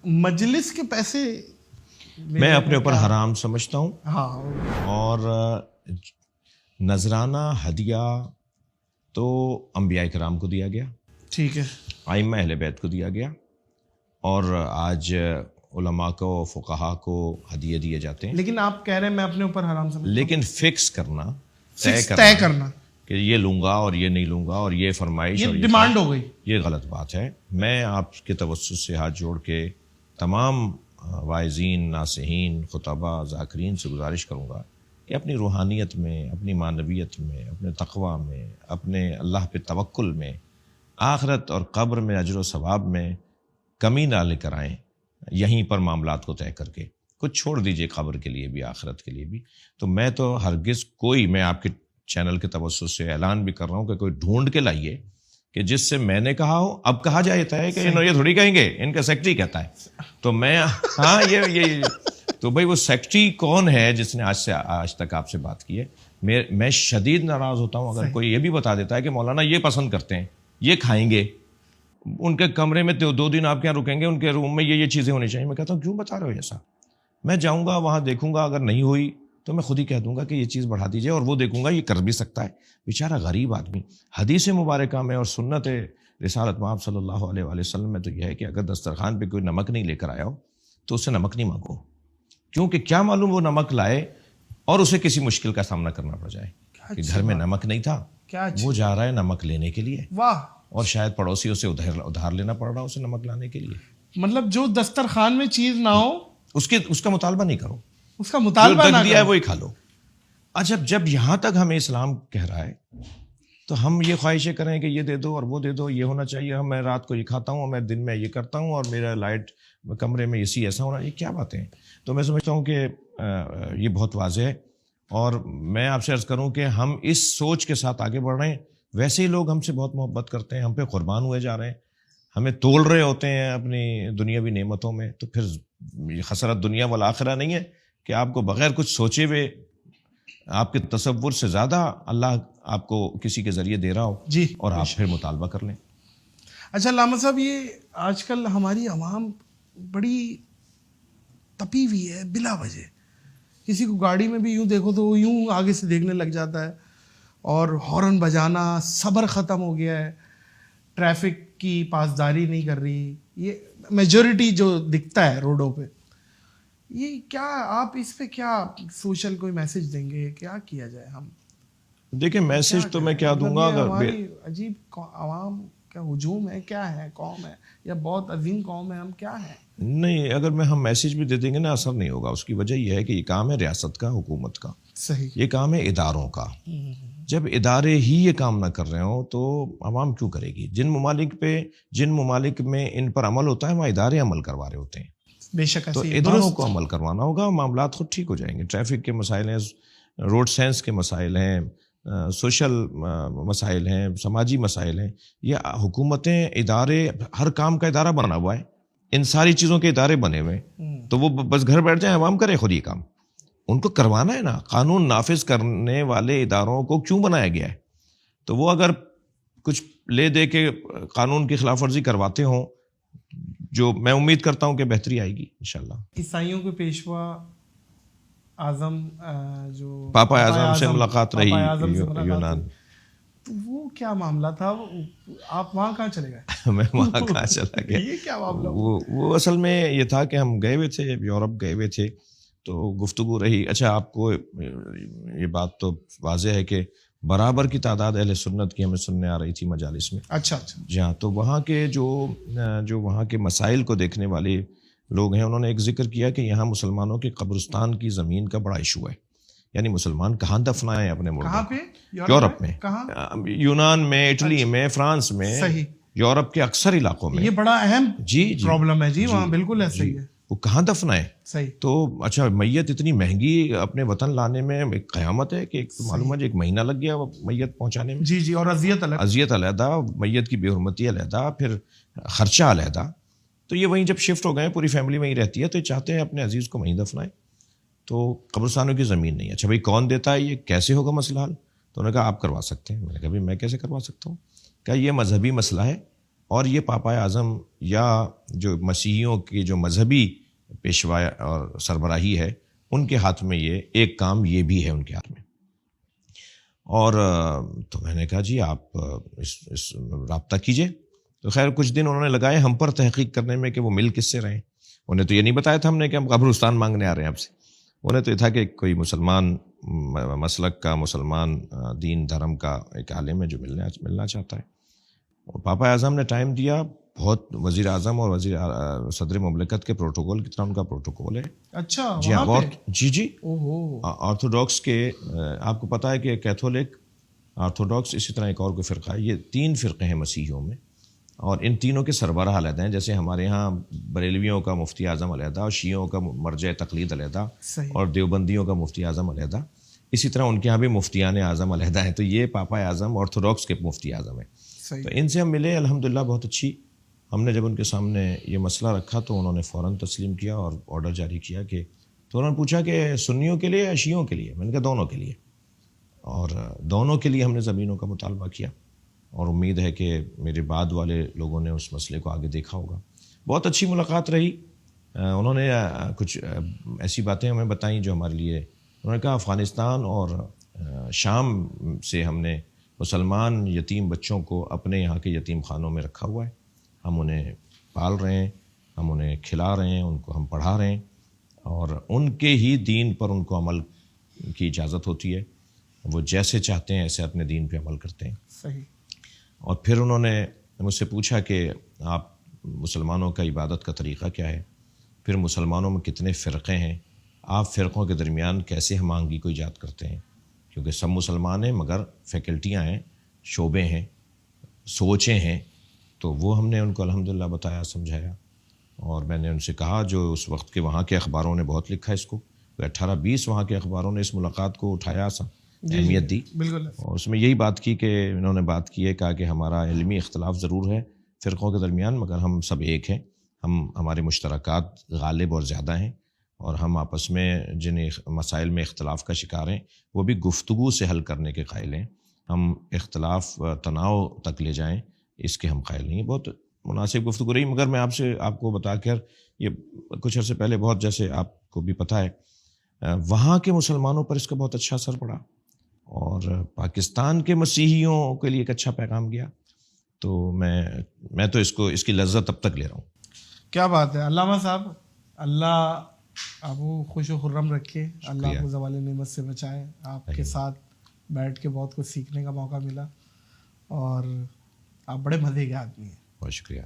مجلس کے پیسے میں اپنے اوپر حرام سمجھتا ہوں. ہاں. اور نذرانہ ہدیہ تو انبیاء کرام کو دیا گیا, ٹھیک ہے, ائمہ اہل بیت کو دیا گیا, اور آج علماء کو فقہا کو ہدیے دیے جاتے ہیں. لیکن آپ کہہ رہے ہیں میں اپنے اوپر حرام سمجھتا ہوں. لیکن فکس کرنا, طے کرنا کہ یہ لوں گا اور یہ نہیں لوں گا اور یہ فرمائش اور یہ ڈیمانڈ ہو گئی, یہ غلط بات ہے. میں آپ کے توسط سے ہاتھ جوڑ کے تمام واعظین, ناصحین, خطباء, ذاکرین سے گزارش کروں گا کہ اپنی روحانیت میں, اپنی معنویت میں, اپنے تقویٰ میں, اپنے اللہ پہ توکل میں, آخرت اور قبر میں اجر و ثواب میں کمی نہ لے کر آئیں یہیں پر معاملات کو طے کر کے. کچھ چھوڑ دیجئے قبر کے لیے بھی, آخرت کے لیے بھی. تو میں تو ہرگز میں آپ کے چینل کے توسط سے اعلان بھی کر رہا ہوں کہ کوئی ڈھونڈ کے لائیے کہ جس سے میں نے کہا ہو. اب کہا جاتا ہے کہ یہ تھوڑی کہیں گے, ان کا سیکٹری کہتا ہے. تو میں ہاں یہ تو بھائی وہ سیکٹری کون ہے جس نے آج تک آپ سے بات کی ہے؟ میں شدید ناراض ہوتا ہوں اگر کوئی یہ بھی بتا دیتا ہے کہ مولانا یہ پسند کرتے ہیں, یہ کھائیں گے, ان کے کمرے میں 2 دن آپ کے یہاں رکیں گے, ان کے روم میں یہ چیزیں ہونی چاہیے. میں کہتا ہوں کیوں بتا رہے ہو ایسا؟ میں جاؤں گا وہاں دیکھوں گا, اگر نہیں ہوئی تو میں خود ہی کہہ دوں گا کہ یہ چیز بڑھا دیجیے, اور وہ دیکھوں گا یہ کر بھی سکتا ہے. بیچارہ غریب آدمی. حدیث مبارکہ میں اور سنت رسالت مآب صلی اللہ علیہ وآلہ وسلم میں تو یہ ہے کہ اگر دسترخوان پہ کوئی نمک نہیں لے کر آیا ہو تو اس سے نمک نہیں مانگو, کیونکہ کیا معلوم وہ نمک لائے اور اسے کسی مشکل کا سامنا کرنا پڑ جائے کہ گھر میں نمک نہیں تھا, وہ جا رہا ہے نمک لینے کے لیے, واہ, اور شاید پڑوسی اسے ادھار لینا پڑ رہا اسے نمک لانے کے لیے. مطلب جو دسترخوان میں چیز نہ ہو اس کا مطالبہ نہیں کرو, اس کا مطالبہ نہ دیا ہے وہی کھا لو. اچھا, جب یہاں تک ہمیں اسلام کہہ رہا ہے تو ہم یہ خواہشیں کریں کہ یہ دے دو اور وہ دے دو, یہ ہونا چاہیے, میں رات کو یہ کھاتا ہوں, میں دن میں یہ کرتا ہوں, اور میرا لائٹ کمرے میں اسی ایسا ہونا, یہ کیا باتیں ہیں؟ تو میں سمجھتا ہوں کہ یہ بہت واضح ہے. اور میں آپ سے عرض کروں کہ ہم اس سوچ کے ساتھ آگے بڑھ رہے ہیں. ویسے ہی لوگ ہم سے بہت محبت کرتے ہیں, ہم پہ قربان ہوئے جا رہے ہیں, ہمیں تول رہے ہوتے ہیں اپنی دنیاوی نعمتوں میں. تو پھر خسرت دنیا والآخرہ نہیں ہے کہ آپ کو بغیر کچھ سوچے ہوئے, آپ کے تصور سے زیادہ اللہ آپ کو کسی کے ذریعے دے رہا ہو جی, اور آپ پھر مطالبہ کر لیں. اچھا علامہ صاحب, یہ آج کل ہماری عوام بڑی تپی ہوئی ہے بلا وجہ. کسی کو گاڑی میں بھی یوں دیکھو تو وہ یوں آگے سے دیکھنے لگ جاتا ہے, اور ہارن بجانا, صبر ختم ہو گیا ہے, ٹریفک کی پاسداری نہیں کر رہی, یہ میجورٹی جو دکھتا ہے روڈوں پہ. یہ کیا آپ اس پہ کیا سوشل کوئی میسج دیں گے, کیا کیا جائے؟ ہم دیکھیں میسج تو میں کیا دوں گا, ہماری عجیب عوام کیا ہجوم ہے, کیا ہے, قوم ہے یا بہت عظیم قوم ہے, ہم کیا ہیں؟ نہیں, اگر ہم میسج بھی دے دیں گے نا اثر نہیں ہوگا. اس کی وجہ یہ ہے کہ یہ کام ہے ریاست کا, حکومت کا, صحیح, یہ کام ہے اداروں کا. جب ادارے ہی یہ کام نہ کر رہے ہوں تو عوام کیوں کرے گی؟ جن ممالک میں ان پر عمل ہوتا ہے وہاں ادارے عمل کروا رہے ہوتے ہیں. بے شک, تو اداروں کو عمل کروانا ہوگا, معاملات خود ٹھیک ہو جائیں گے. ٹریفک کے مسائل ہیں, روڈ سینس کے مسائل ہیں, سوشل مسائل ہیں, سماجی مسائل ہیں. یہ حکومتیں, ادارے, ہر کام کا ادارہ بنا ہوا ہے, ان ساری چیزوں کے ادارے بنے ہوئے ہیں. تو وہ بس گھر بیٹھ جائیں, عوام کرے خود یہ کام. ان کو کروانا ہے نا, قانون نافذ کرنے والے اداروں کو کیوں بنایا گیا ہے؟ تو وہ اگر کچھ لے دے کے قانون کی خلاف ورزی کرواتے ہوں, جو میں امید کرتا ہوں کہ بہتری آئے گی انشاءاللہ. عیسائیوں کے پیشوا اعظم جو پاپا اعظم سے ملاقات رہی یونان, تو وہ کیا معاملہ تھا؟ آپ وہاں کہاں چلے گئے؟ میں وہاں کہاں چلا گیا؟ یہ کیا معاملہ؟ وہ اصل میں یہ تھا کہ ہم گئے ہوئے تھے, یورپ گئے ہوئے تھے, تو گفتگو رہی. اچھا, آپ کو یہ بات تو واضح ہے کہ برابر کی تعداد اہل سنت کی ہمیں سننے آ رہی تھی مجالس میں. اچھا جی ہاں. تو وہاں کے جو وہاں کے مسائل کو دیکھنے والے لوگ ہیں, انہوں نے ایک ذکر کیا کہ یہاں مسلمانوں کے قبرستان کی زمین کا بڑا ایشو ہے. یعنی مسلمان کہاں دفنائیں اپنے ملک؟ کہاں پہ؟ یورپ میں, یونان میں, اٹلی میں, فرانس میں, صحیح, یورپ کے اکثر علاقوں میں. یہ بڑا اہم جی پرابلم ہے. جی وہاں بالکل ایسا ہی ہے. وہ کہاں دفنائے؟ صحیح. تو اچھا, میت اتنی مہنگی اپنے وطن لانے میں ایک قیامت ہے کہ معلوم ہے 1 مہینہ لگ گیا میت پہنچانے میں. جی, اور اذیت علیحدہ, میت کی بے حرمتی علیحدہ, پھر خرچہ علیحدہ. تو یہ وہیں جب شفٹ ہو گئے, پوری فیملی وہیں رہتی ہے, تو یہ چاہتے ہیں اپنے عزیز کو وہیں دفنائیں. تو قبرستانوں کی زمین نہیں. اچھا بھائی کون دیتا ہے, یہ کیسے ہوگا مسئلہ حل؟ تو انہوں نے کہا آپ کروا سکتے ہیں. میں نے کہا بھائی میں کیسے کروا سکتا ہوں؟ کہا یہ مذہبی مسئلہ ہے, اور یہ پاپا اعظم یا جو مسیحیوں کی جو مذہبی پیشوا اور سربراہی ہے ان کے ہاتھ میں یہ ایک کام یہ بھی ہے ان کے ہاتھ میں. اور تو میں نے کہا جی آپ اس رابطہ کیجئے. تو خیر کچھ دن انہوں نے لگائے ہم پر تحقیق کرنے میں کہ وہ مل کس سے رہے. انہیں تو یہ نہیں بتایا تھا ہم نے کہ ہم قبرستان مانگنے آ رہے ہیں آپ سے. انہیں تو یہ تھا کہ کوئی مسلمان مسلک کا، مسلمان دین دھرم کا ایک عالم ہے جو ملنا چاہتا ہے. اور پاپا اعظم نے ٹائم دیا. بہت وزیر اعظم اور صدر مملکت کے پروٹوکول کی طرح ان کا پروٹوکول ہے. اچھا جی ہاں بہت. جی آرتھوڈاکس کے آپ کو پتہ ہے کہ کیتھولک، آرتھوڈاکس، اسی طرح ایک اور کوئی فرقہ ہے. یہ 3 فرقے ہیں مسیحیوں میں اور ان تینوں کے سربراہ علیحدہ ہیں. جیسے ہمارے ہاں بریلویوں کا مفتی اعظم علیحدہ اور شیعوں کا مرجع تقلید علیحدہ اور دیوبندیوں کا مفتی اعظم علیحدہ، اسی طرح ان کے ہاں بھی مفتیان اعظم علیحدہ ہیں. تو یہ پاپا اعظم آرتھوڈاکس کے مفتی اعظم ہیں. تو ان سے ہم ملے الحمدللہ بہت اچھی. ہم نے جب ان کے سامنے یہ مسئلہ رکھا تو انہوں نے فوراً تسلیم کیا اور آرڈر جاری کیا کہ تو انہوں نے پوچھا کہ سنیوں کے لیے یا شیعوں کے لیے. میں نے کہا دونوں کے لیے. اور دونوں کے لیے ہم نے زمینوں کا مطالبہ کیا اور امید ہے کہ میرے بعد والے لوگوں نے اس مسئلے کو آگے دیکھا ہوگا. بہت اچھی ملاقات رہی. انہوں نے کچھ ایسی باتیں ہمیں بتائیں جو ہمارے لیے، انہوں نے کہا افغانستان اور شام سے ہم نے مسلمان یتیم بچوں کو اپنے یہاں کے یتیم خانوں میں رکھا ہوا ہے. ہم انہیں پال رہے ہیں، ہم انہیں کھلا رہے ہیں، ان کو ہم پڑھا رہے ہیں اور ان کے ہی دین پر ان کو عمل کی اجازت ہوتی ہے. وہ جیسے چاہتے ہیں ایسے اپنے دین پہ عمل کرتے ہیں. صحیح. اور پھر انہوں نے مجھ سے پوچھا کہ آپ مسلمانوں کا عبادت کا طریقہ کیا ہے، پھر مسلمانوں میں کتنے فرقے ہیں، آپ فرقوں کے درمیان کیسے ہم آہنگی کو ایجاد کرتے ہیں، کیونکہ سب مسلمان ہیں مگر فیکلٹیاں ہیں، شعبے ہیں، سوچیں ہیں. تو وہ ہم نے ان کو الحمدللہ بتایا، سمجھایا. اور میں نے ان سے کہا جو اس وقت کے وہاں کے اخباروں نے بہت لکھا اس کو، 18-20 وہاں کے اخباروں نے اس ملاقات کو اٹھایا، اہمیت دی. بالکل. اور اس میں یہی بات کی کہ انہوں نے بات کی ہے، کہا کہ ہمارا علمی اختلاف ضرور ہے فرقوں کے درمیان مگر ہم سب ایک ہیں. ہمارے مشترکات غالب اور زیادہ ہیں اور ہم آپس میں جن مسائل میں اختلاف کا شکار ہیں وہ بھی گفتگو سے حل کرنے کے قائل ہیں. ہم اختلاف تناؤ تک لے جائیں اس کے ہم قائل نہیں ہیں. بہت مناسب گفتگو رہی. مگر میں آپ کو بتا کر یہ کچھ عرصے پہلے بہت، جیسے آپ کو بھی پتہ ہے، وہاں کے مسلمانوں پر اس کا بہت اچھا اثر پڑا اور پاکستان کے مسیحیوں کے لیے ایک اچھا پیغام گیا. تو میں تو اس کی لذت اب تک لے رہا ہوں. کیا بات ہے علامہ صاحب. اللہ آپ کو خوش و خرم رکھے، اللہ آپ کو زوال نعمت سے بچائے. آپ کے ساتھ بیٹھ کے بہت کچھ سیکھنے کا موقع ملا اور آپ بڑے مزے کے آدمی ہیں. بہت شکریہ.